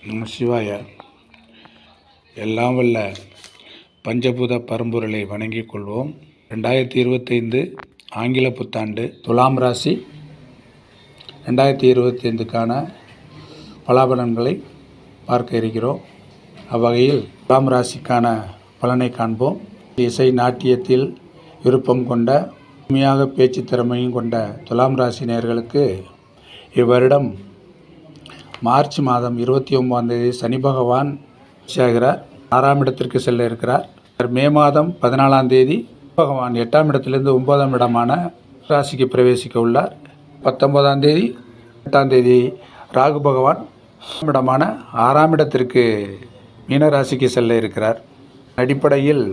நம சிவாய. எல்லாம் வல்ல பஞ்சபூத பரம்பொருளை வணங்கிக் கொள்வோம். 2025 ஆங்கில புத்தாண்டு துலாம் ராசி 2025க்கான பலாபலன்களை பார்க்க இருக்கிறோம். அவ்வகையில் துலாம் ராசிக்கான பலனை காண்போம். இசை நாட்டியத்தில் விருப்பம் கொண்ட உண்மையாக பேச்சு திறமையும் கொண்ட துலாம் ராசி நேயர்களுக்கு இவ்வருடம் மார்ச் மாதம் 29 சனி பகவான் ஆகிறார். 6ஆம் இடத்திற்கு செல்ல இருக்கிறார். மே மாதம் 14 பகவான் 8ஆம் இடத்திலிருந்து 9ஆம் இடமான ராசிக்கு பிரவேசிக்க உள்ளார். 19 8 ராகு பகவான் இடமான 6ஆம் இடத்திற்கு மீன ராசிக்கு செல்ல இருக்கிறார். அடிப்படையில்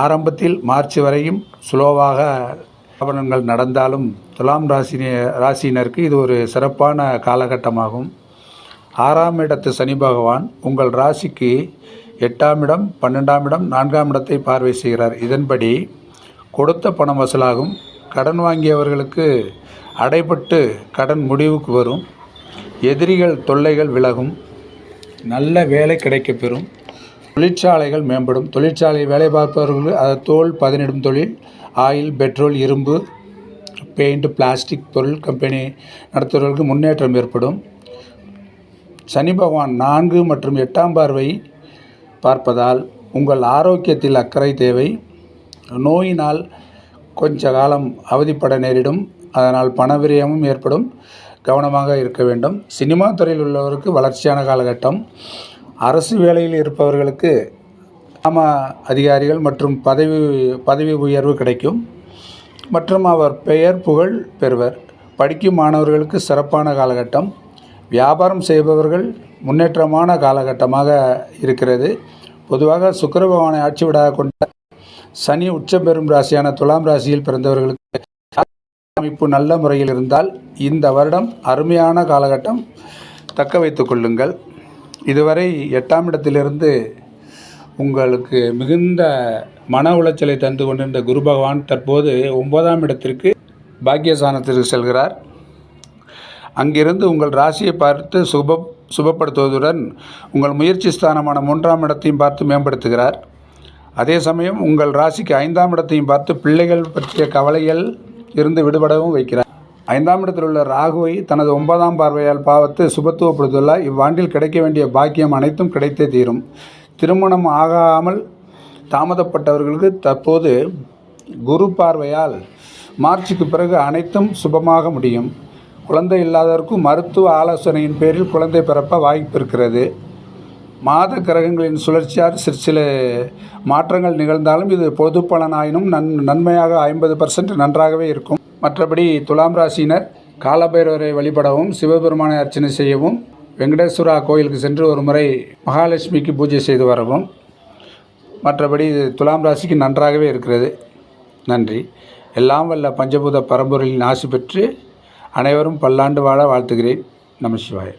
ஆரம்பத்தில் மார்ச் வரையும் சுலோவாக பலன்கள் நடந்தாலும் துலாம் ராசியினருக்கு இது ஒரு சிறப்பான காலகட்டமாகும். 6ஆம் இடத்து சனி பகவான் உங்கள் ராசிக்கு 8ஆம் இடம், 12ஆம் இடம், 4ஆம் இடத்தை பார்வை செய்கிறார். இதன்படி கொடுத்த பணம் வசூலாகும். கடன் வாங்கியவர்களுக்கு அடைபட்டு கடன் முடிவுக்கு வரும். எதிரிகள் தொல்லைகள் விலகும். நல்ல வேலை கிடைக்கப்பெறும். தொழிற்சாலைகள் மேம்படும். தொழிற்சாலை வேலை பார்ப்பவர்களுக்கு அது தோல் பதனிடும் தொழில், ஆயில், பெட்ரோல், இரும்பு, பெயிண்ட், பிளாஸ்டிக் தொழில் கம்பெனி நடத்துவர்களுக்கு முன்னேற்றம் ஏற்படும். சனி பகவான் 4 மற்றும் 8ஆம் பார்வை பார்ப்பதால் உங்கள் ஆரோக்கியத்தில் அக்கறை தேவை. நோயினால் கொஞ்ச காலம் அவதிப்பட நேரிடும். அதனால் பணவிரயமும் ஏற்படும். கவனமாக இருக்க வேண்டும். சினிமா துறையில் உள்ளவருக்கு வளர்ச்சியான காலகட்டம். அரசு வேலையில் இருப்பவர்களுக்கு கிராம அதிகாரிகள் மற்றும் பதவி உயர்வு கிடைக்கும் மற்றும் அவர் பெயர் புகழ் பெறுவர். படிக்கும் மாணவர்களுக்கு சிறப்பான காலகட்டம். வியாபாரம் செய்பவர்கள் முன்னேற்றமான காலகட்டமாக இருக்கிறது. பொதுவாக சுக்கிர பகவானை ஆட்சி விடாக கொண்ட சனி உச்சம் பெறும் ராசியான துலாம் ராசியில் பிறந்தவர்களுக்கு அமைப்பு நல்ல முறையில் இருந்தால் இந்த வருடம் அருமையான காலகட்டம். தக்க வைத்து கொள்ளுங்கள். இதுவரை 8ஆம் இடத்திலிருந்து உங்களுக்கு மிகுந்த மன உளைச்சலை தந்து கொண்டிருந்த குரு பகவான் தற்போது 9ஆம் இடத்திற்கு பாக்கியஸ்தானத்திற்கு செல்கிறார். அங்கிருந்து உங்கள் ராசியை பார்த்து சுபப்படுத்துவதுடன் உங்கள் முயற்சி ஸ்தானமான 3ஆம் இடத்தையும் பார்த்து மேம்படுத்துகிறார். அதே சமயம் உங்கள் ராசிக்கு 5ஆம் இடத்தையும் பார்த்து பிள்ளைகள் பற்றிய கவலைகள் இருந்து விடுபடவும் வைக்கிறார். 5ஆம் இடத்தில் உள்ள ராகுவை தனது 9ஆம் பார்வையால் பாவத்து சுபத்துவப்படுத்துவதால் இவ்வாண்டில் கிடைக்க வேண்டிய பாக்கியம் அனைத்தும் கிடைத்தே தீரும். திருமணம் ஆகாமல் தாமதப்பட்டவர்களுக்கு தற்போது குரு பார்வையால் மார்ச்சுக்கு பிறகு அனைத்தும் சுபமாக முடியும். குழந்தை இல்லாதவருக்கும் மருத்துவ ஆலோசனையின் பேரில் குழந்தை பிறப்ப வாய்ப்பு இருக்கிறது. மாத கிரகங்களின் சுழற்சியால் சில மாற்றங்கள் நிகழ்ந்தாலும் இது பொது பலனாயினும் நன்மையாக 50% நன்றாகவே இருக்கும். மற்றபடி துலாம் ராசியினர் காலபைரவரை வழிபடவும், சிவபெருமானை அர்ச்சனை செய்யவும், வெங்கடேஸ்வரா கோயிலுக்கு சென்று ஒரு முறை மகாலட்சுமிக்கு பூஜை செய்து வரவும். மற்றபடி துலாம் ராசிக்கு நன்றாகவே இருக்கிறது. நன்றி. எல்லாம் வல்ல பஞ்சபூத பரம்பொருளின் ஆசி பெற்று அனைவரும் பல்லாண்டு வாழ வாழ்த்துகிறேன். நம சிவாய.